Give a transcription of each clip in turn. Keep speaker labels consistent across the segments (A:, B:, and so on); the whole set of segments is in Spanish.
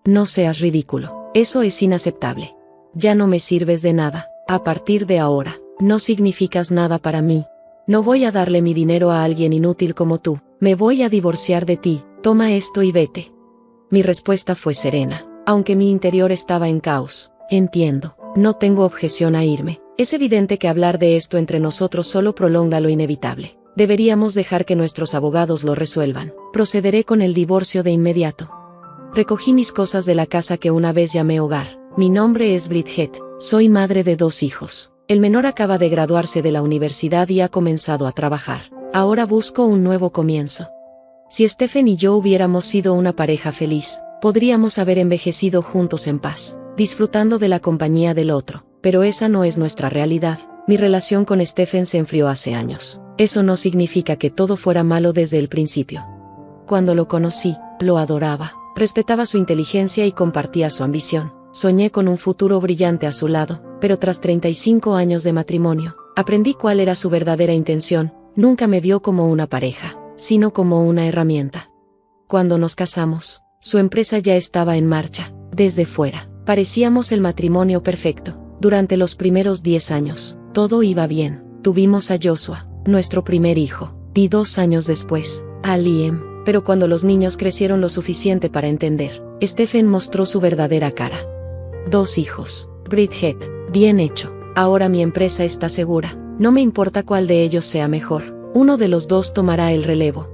A: No seas ridículo. Eso es inaceptable. Ya no me sirves de nada. A partir de ahora, no significas nada para mí. No voy a darle mi dinero a alguien inútil como tú. Me voy a divorciar de ti. Toma esto y vete. Mi respuesta fue serena, aunque mi interior estaba en caos. Entiendo. No tengo objeción a irme. Es evidente que hablar de esto entre nosotros solo prolonga lo inevitable. Deberíamos dejar que nuestros abogados lo resuelvan. Procederé con el divorcio de inmediato. Recogí mis cosas de la casa que una vez llamé hogar. Mi nombre es Bridget. Soy madre de 2 hijos. El menor acaba de graduarse de la universidad y ha comenzado a trabajar. Ahora busco un nuevo comienzo. Si Stephen y yo hubiéramos sido una pareja feliz, podríamos haber envejecido juntos en paz, disfrutando de la compañía del otro. Pero esa no es nuestra realidad. Mi relación con Stephen se enfrió hace años. Eso no significa que todo fuera malo desde el principio. Cuando lo conocí, lo adoraba, respetaba su inteligencia y compartía su ambición. Soñé con un futuro brillante a su lado, pero tras 35 años de matrimonio, aprendí cuál era su verdadera intención. Nunca me vio como una pareja, sino como una herramienta. Cuando nos casamos, su empresa ya estaba en marcha. Desde fuera, parecíamos el matrimonio perfecto. Durante los primeros 10 años, todo iba bien. Tuvimos a Joshua, nuestro primer hijo, y 2 años después, a Liam. Pero cuando los niños crecieron lo suficiente para entender, Stephen mostró su verdadera cara. 2 hijos. Bridget, bien hecho. Ahora mi empresa está segura. No me importa cuál de ellos sea mejor. Uno de los 2 tomará el relevo.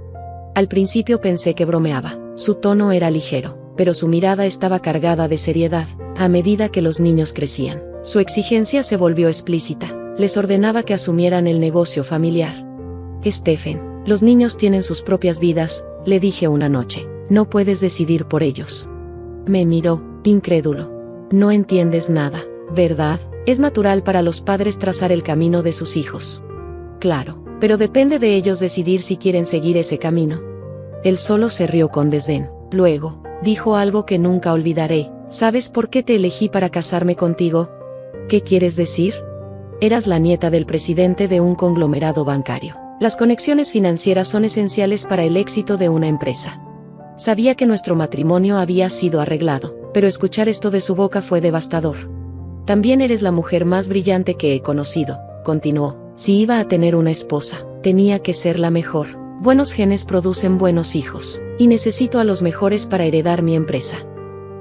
A: Al principio pensé que bromeaba. Su tono era ligero, pero su mirada estaba cargada de seriedad. A medida que los niños crecían, su exigencia se volvió explícita. Les ordenaba que asumieran el negocio familiar. Stephen, los niños tienen sus propias vidas, le dije una noche. No puedes decidir por ellos. Me miró, incrédulo. No entiendes nada, ¿verdad? Es natural para los padres trazar el camino de sus hijos. Claro, pero depende de ellos decidir si quieren seguir ese camino. Él solo se rió con desdén. Luego, dijo algo que nunca olvidaré. ¿Sabes por qué te elegí para casarme contigo? ¿Qué quieres decir? Eras la nieta del presidente de un conglomerado bancario. Las conexiones financieras son esenciales para el éxito de una empresa. Sabía que nuestro matrimonio había sido arreglado, pero escuchar esto de su boca fue devastador. También eres la mujer más brillante que he conocido, continuó. Si iba a tener una esposa, tenía que ser la mejor. Buenos genes producen buenos hijos, y necesito a los mejores para heredar mi empresa.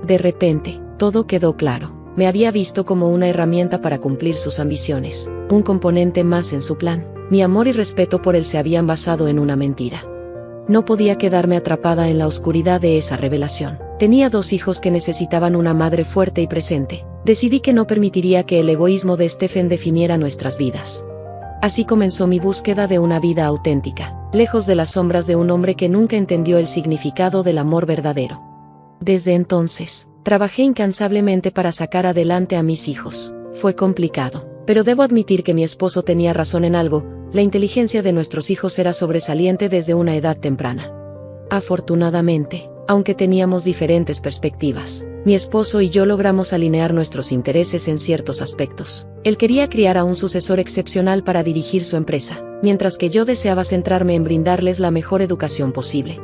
A: De repente, todo quedó claro. Me había visto como una herramienta para cumplir sus ambiciones, un componente más en su plan. Mi amor y respeto por él se habían basado en una mentira. No podía quedarme atrapada en la oscuridad de esa revelación. Tenía 2 hijos que necesitaban una madre fuerte y presente. Decidí que no permitiría que el egoísmo de Stephen definiera nuestras vidas. Así comenzó mi búsqueda de una vida auténtica, lejos de las sombras de un hombre que nunca entendió el significado del amor verdadero. Desde entonces, trabajé incansablemente para sacar adelante a mis hijos. Fue complicado, pero debo admitir que mi esposo tenía razón en algo. La inteligencia de nuestros hijos era sobresaliente desde una edad temprana. Afortunadamente, aunque teníamos diferentes perspectivas, mi esposo y yo logramos alinear nuestros intereses en ciertos aspectos. Él quería criar a un sucesor excepcional para dirigir su empresa, mientras que yo deseaba centrarme en brindarles la mejor educación posible.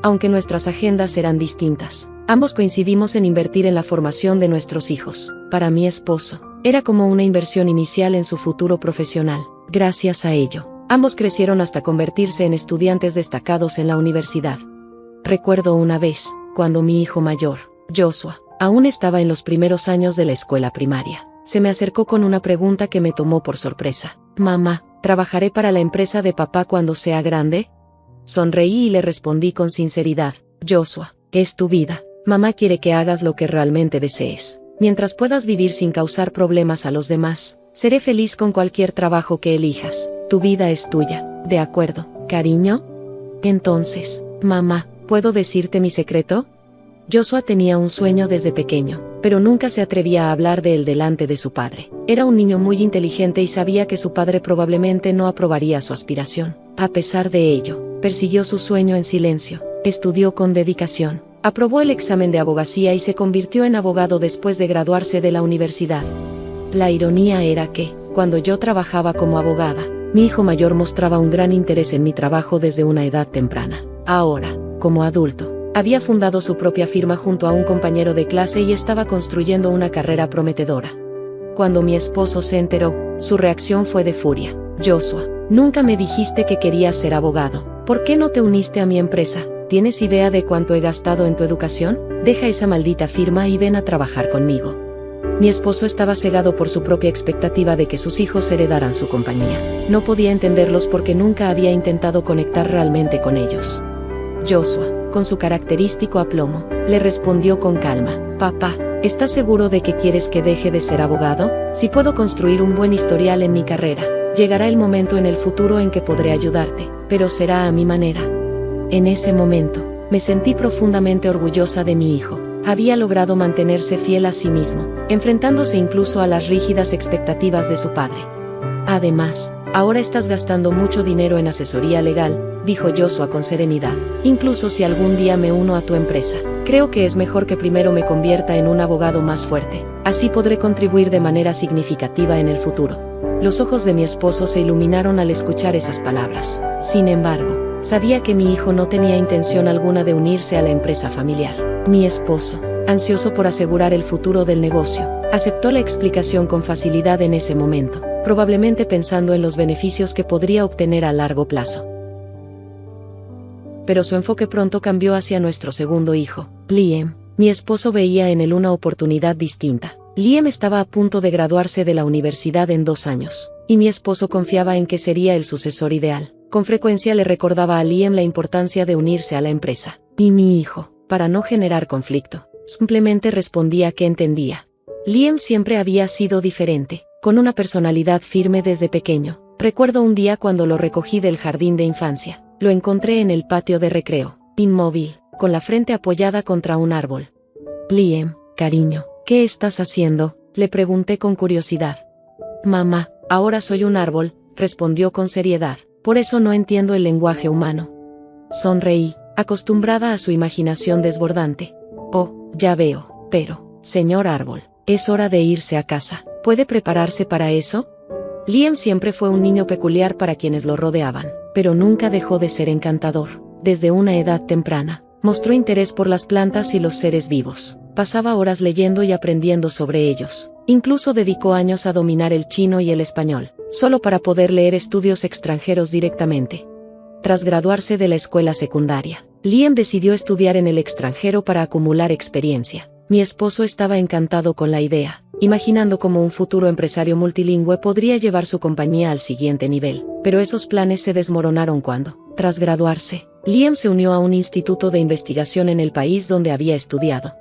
A: Aunque nuestras agendas eran distintas, ambos coincidimos en invertir en la formación de nuestros hijos. Para mi esposo, era como una inversión inicial en su futuro profesional. Gracias a ello, ambos crecieron hasta convertirse en estudiantes destacados en la universidad. Recuerdo una vez, cuando mi hijo mayor, Joshua, aún estaba en los primeros años de la escuela primaria, se me acercó con una pregunta que me tomó por sorpresa. Mamá, ¿trabajaré para la empresa de papá cuando sea grande? Sonreí y le respondí con sinceridad. Joshua, es tu vida. Mamá quiere que hagas lo que realmente desees. Mientras puedas vivir sin causar problemas a los demás, seré feliz con cualquier trabajo que elijas. Tu vida es tuya. ¿De acuerdo, cariño? Entonces, mamá, ¿puedo decirte mi secreto? Joshua tenía un sueño desde pequeño, pero nunca se atrevía a hablar de él delante de su padre. Era un niño muy inteligente y sabía que su padre probablemente no aprobaría su aspiración. A pesar de ello, persiguió su sueño en silencio, estudió con dedicación, aprobó el examen de abogacía y se convirtió en abogado después de graduarse de la universidad. La ironía era que, cuando yo trabajaba como abogada, mi hijo mayor mostraba un gran interés en mi trabajo desde una edad temprana. Ahora, como adulto, Había fundado su propia firma junto a un compañero de clase y estaba construyendo una carrera prometedora. Cuando mi esposo se enteró, su reacción fue de furia. Joshua, nunca me dijiste que querías ser abogado. ¿Por qué no te uniste a mi empresa? ¿Tienes idea de cuánto he gastado en tu educación? Deja esa maldita firma y ven a trabajar conmigo. Mi esposo estaba cegado por su propia expectativa de que sus hijos heredaran su compañía. No podía entenderlos porque nunca había intentado conectar realmente con ellos. Joshua, con su característico aplomo, le respondió con calma: papá, ¿estás seguro de que quieres que deje de ser abogado? Si puedo construir un buen historial en mi carrera, llegará el momento en el futuro en que podré ayudarte, pero será a mi manera. En ese momento, me sentí profundamente orgullosa de mi hijo. Había logrado mantenerse fiel a sí mismo, enfrentándose incluso a las rígidas expectativas de su padre. Además, ahora estás gastando mucho dinero en asesoría legal, dijo Joshua con serenidad. Incluso si algún día me uno a tu empresa, creo que es mejor que primero me convierta en un abogado más fuerte. Así podré contribuir de manera significativa en el futuro. Los ojos de mi esposo se iluminaron al escuchar esas palabras. Sin embargo, sabía que mi hijo no tenía intención alguna de unirse a la empresa familiar. Mi esposo, ansioso por asegurar el futuro del negocio, aceptó la explicación con facilidad en ese momento, probablemente pensando en los beneficios que podría obtener a largo plazo. Pero su enfoque pronto cambió hacia nuestro segundo hijo, Liam. Mi esposo veía en él una oportunidad distinta. Liam estaba a punto de graduarse de la universidad en 2 años, y mi esposo confiaba en que sería el sucesor ideal. Con frecuencia le recordaba a Liam la importancia de unirse a la empresa. Y mi hijo, para no generar conflicto, simplemente respondía que entendía. Liam siempre había sido diferente, con una personalidad firme desde pequeño. Recuerdo un día cuando lo recogí del jardín de infancia. Lo encontré en el patio de recreo, inmóvil, con la frente apoyada contra un árbol. Liam, cariño, ¿qué estás haciendo?, le pregunté con curiosidad. Mamá, ahora soy un árbol, respondió con seriedad. Por eso no entiendo el lenguaje humano. Sonreí, acostumbrada a su imaginación desbordante. Oh, ya veo, pero, señor árbol, es hora de irse a casa. ¿Puede prepararse para eso? Liam siempre fue un niño peculiar para quienes lo rodeaban, pero nunca dejó de ser encantador. Desde una edad temprana, mostró interés por las plantas y los seres vivos. Pasaba horas leyendo y aprendiendo sobre ellos. Incluso dedicó años a dominar el chino y el español, solo para poder leer estudios extranjeros directamente. Tras graduarse de la escuela secundaria, Liam decidió estudiar en el extranjero para acumular experiencia. Mi esposo estaba encantado con la idea, imaginando cómo un futuro empresario multilingüe podría llevar su compañía al siguiente nivel. Pero esos planes se desmoronaron cuando, tras graduarse, Liam se unió a un instituto de investigación en el país donde había estudiado.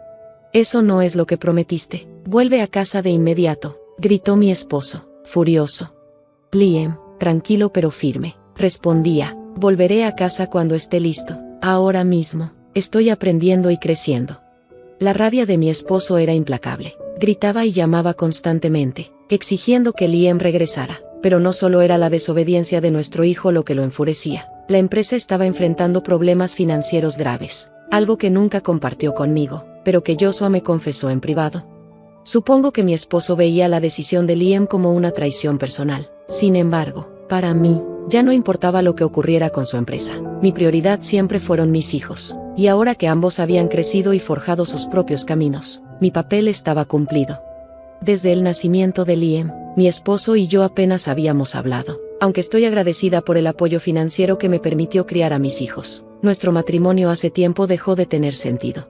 A: Eso no es lo que prometiste. Vuelve a casa de inmediato, gritó mi esposo, furioso. Liam, tranquilo pero firme, respondía, volveré a casa cuando esté listo. Ahora mismo, estoy aprendiendo y creciendo. La rabia de mi esposo era implacable. Gritaba y llamaba constantemente, exigiendo que Liam regresara. Pero no solo era la desobediencia de nuestro hijo lo que lo enfurecía. La empresa estaba enfrentando problemas financieros graves, algo que nunca compartió conmigo, pero que Joshua me confesó en privado. Supongo que mi esposo veía la decisión de Liam como una traición personal. Sin embargo, para mí, ya no importaba lo que ocurriera con su empresa. Mi prioridad siempre fueron mis hijos. Y ahora que ambos habían crecido y forjado sus propios caminos, mi papel estaba cumplido. Desde el nacimiento de Liam, mi esposo y yo apenas habíamos hablado. Aunque estoy agradecida por el apoyo financiero que me permitió criar a mis hijos, nuestro matrimonio hace tiempo dejó de tener sentido.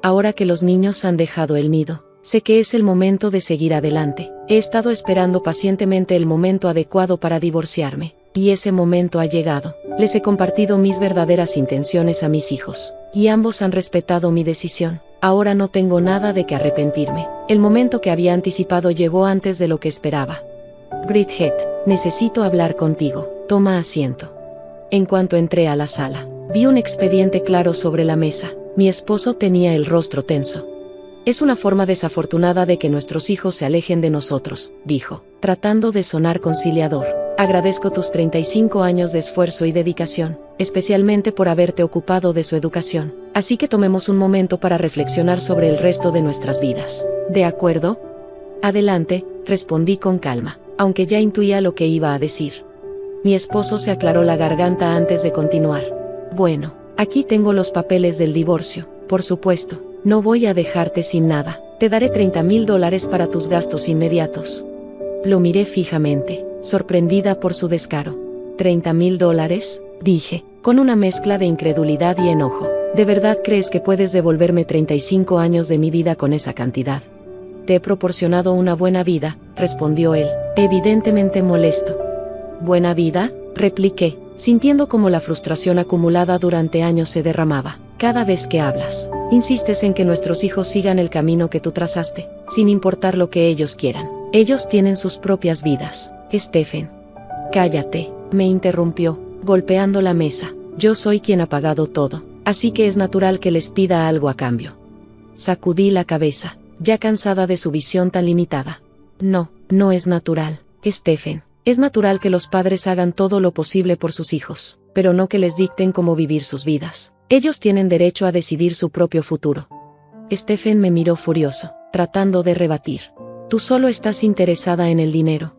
A: Ahora que los niños han dejado el nido, sé que es el momento de seguir adelante. He estado esperando pacientemente el momento adecuado para divorciarme, y ese momento ha llegado. Les he compartido mis verdaderas intenciones a mis hijos, y ambos han respetado mi decisión. Ahora no tengo nada de que arrepentirme. El momento que había anticipado llegó antes de lo que esperaba. Bridget, necesito hablar contigo. Toma asiento. En cuanto entré a la sala, vi un expediente claro sobre la mesa. Mi esposo tenía el rostro tenso. Es una forma desafortunada de que nuestros hijos se alejen de nosotros, dijo, tratando de sonar conciliador. Agradezco tus 35 años de esfuerzo y dedicación, especialmente por haberte ocupado de su educación. Así que tomemos un momento para reflexionar sobre el resto de nuestras vidas. ¿De acuerdo? Adelante, respondí con calma, aunque ya intuía lo que iba a decir. Mi esposo se aclaró la garganta antes de continuar. Bueno, Aquí tengo los papeles del divorcio, por supuesto. No voy a dejarte sin nada. Te daré $30,000 para tus gastos inmediatos. Lo miré fijamente, sorprendida por su descaro. $30,000, dije, con una mezcla de incredulidad y enojo. ¿De verdad crees que puedes devolverme 35 años de mi vida con esa cantidad? Te he proporcionado una buena vida, respondió él, evidentemente molesto. ¿Buena vida?, repliqué, sintiendo como la frustración acumulada durante años se derramaba. Cada vez que hablas, insistes en que nuestros hijos sigan el camino que tú trazaste, sin importar lo que ellos quieran. Ellos tienen sus propias vidas. Stephen. Cállate, me interrumpió, golpeando la mesa. Yo soy quien ha pagado todo, así que es natural que les pida algo a cambio. Sacudí la cabeza, ya cansada de su visión tan limitada. No, no es natural, Stephen. Es natural que los padres hagan todo lo posible por sus hijos, pero no que les dicten cómo vivir sus vidas. Ellos tienen derecho a decidir su propio futuro. Stephen me miró furioso, tratando de rebatir. Tú solo estás interesada en el dinero.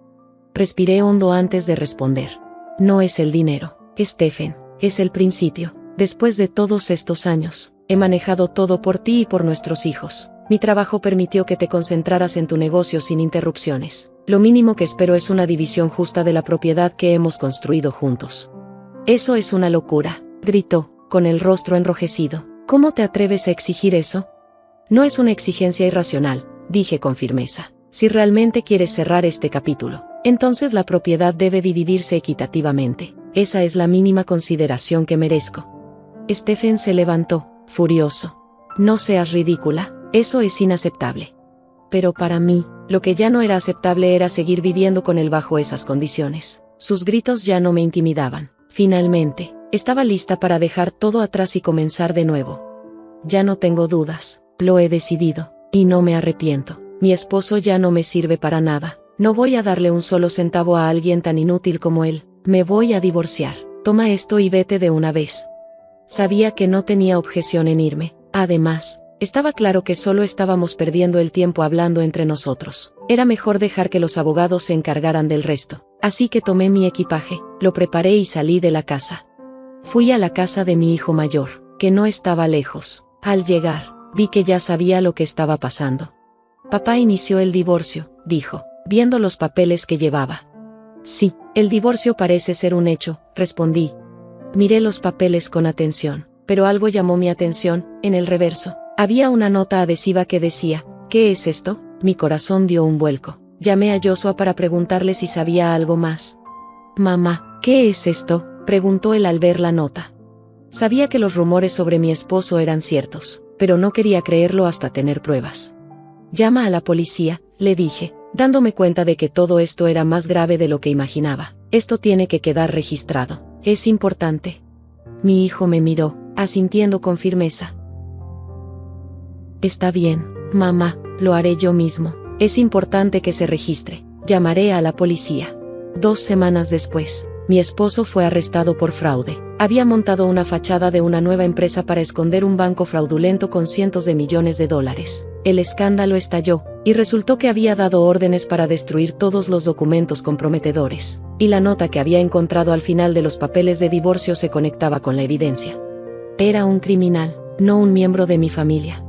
A: Respiré hondo antes de responder. No es el dinero, Stephen, es el principio. Después de todos estos años, he manejado todo por ti y por nuestros hijos. Mi trabajo permitió que te concentraras en tu negocio sin interrupciones. Lo mínimo que espero es una división justa de la propiedad que hemos construido juntos. Eso es una locura, gritó, con el rostro enrojecido. ¿Cómo te atreves a exigir eso? No es una exigencia irracional, dije con firmeza. Si realmente quieres cerrar este capítulo, entonces la propiedad debe dividirse equitativamente. Esa es la mínima consideración que merezco. Stephen se levantó, furioso. No seas ridícula, eso es inaceptable. Pero para mí, lo que ya no era aceptable era seguir viviendo con él bajo esas condiciones. Sus gritos ya no me intimidaban. Finalmente, estaba lista para dejar todo atrás y comenzar de nuevo. Ya no tengo dudas, lo he decidido, y no me arrepiento. Mi esposo ya no me sirve para nada. No voy a darle un solo centavo a alguien tan inútil como él. Me voy a divorciar. Toma esto y vete de una vez. Sabía que no tenía objeción en irme. Además, estaba claro que solo estábamos perdiendo el tiempo hablando entre nosotros. Era mejor dejar que los abogados se encargaran del resto. Así que tomé mi equipaje, lo preparé y salí de la casa. Fui a la casa de mi hijo mayor, que no estaba lejos. Al llegar, vi que ya sabía lo que estaba pasando. Papá inició el divorcio, dijo, viendo los papeles que llevaba. Sí, el divorcio parece ser un hecho, respondí. Miré los papeles con atención, pero algo llamó mi atención. En el reverso, había una nota adhesiva que decía, ¿qué es esto? Mi corazón dio un vuelco. Llamé a Joshua para preguntarle si sabía algo más. Mamá, ¿qué es esto?, preguntó él al ver la nota. Sabía que los rumores sobre mi esposo eran ciertos, pero no quería creerlo hasta tener pruebas. Llama a la policía, le dije, dándome cuenta de que todo esto era más grave de lo que imaginaba. Esto tiene que quedar registrado. Es importante. Mi hijo me miró, asintiendo con firmeza. Está bien, mamá, lo haré yo mismo. Es importante que se registre. Llamaré a la policía. 2 semanas después, mi esposo fue arrestado por fraude. Había montado una fachada de una nueva empresa para esconder un banco fraudulento con cientos de millones de dólares. El escándalo estalló, y resultó que había dado órdenes para destruir todos los documentos comprometedores, y la nota que había encontrado al final de los papeles de divorcio se conectaba con la evidencia. Era un criminal, no un miembro de mi familia.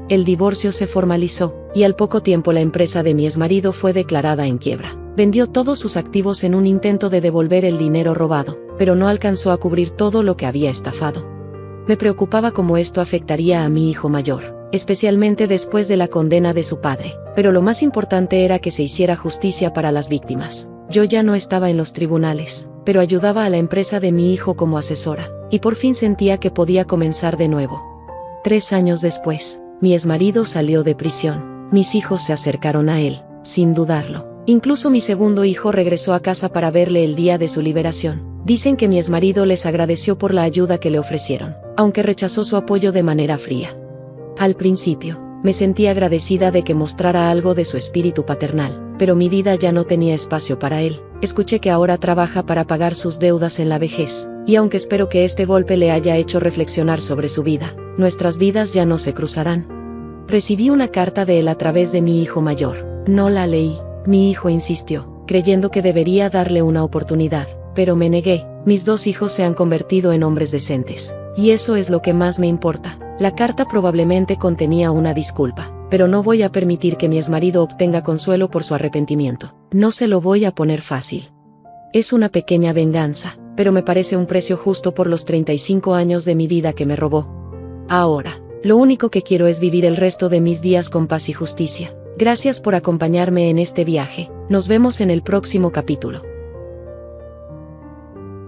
A: El divorcio se formalizó, y al poco tiempo la empresa de mi exmarido fue declarada en quiebra. Vendió todos sus activos en un intento de devolver el dinero robado, pero no alcanzó a cubrir todo lo que había estafado. Me preocupaba cómo esto afectaría a mi hijo mayor, especialmente después de la condena de su padre, pero lo más importante era que se hiciera justicia para las víctimas. Yo ya no estaba en los tribunales, pero ayudaba a la empresa de mi hijo como asesora, y por fin sentía que podía comenzar de nuevo. 3 años después, mi exmarido salió de prisión. Mis hijos se acercaron a él, sin dudarlo. Incluso mi segundo hijo regresó a casa para verle el día de su liberación. Dicen que mi exmarido les agradeció por la ayuda que le ofrecieron, aunque rechazó su apoyo de manera fría. Al principio, me sentí agradecida de que mostrara algo de su espíritu paternal, pero mi vida ya no tenía espacio para él. Escuché que ahora trabaja para pagar sus deudas en la vejez, y aunque espero que este golpe le haya hecho reflexionar sobre su vida, nuestras vidas ya no se cruzarán. Recibí una carta de él a través de mi hijo mayor. No la leí. Mi hijo insistió, creyendo que debería darle una oportunidad, pero me negué. Mis 2 hijos se han convertido en hombres decentes, y eso es lo que más me importa. La carta probablemente contenía una disculpa, pero no voy a permitir que mi exmarido obtenga consuelo por su arrepentimiento. No se lo voy a poner fácil. Es una pequeña venganza, pero me parece un precio justo por los 35 años de mi vida que me robó. Ahora, lo único que quiero es vivir el resto de mis días con paz y justicia. Gracias por acompañarme en este viaje. Nos vemos en el próximo capítulo.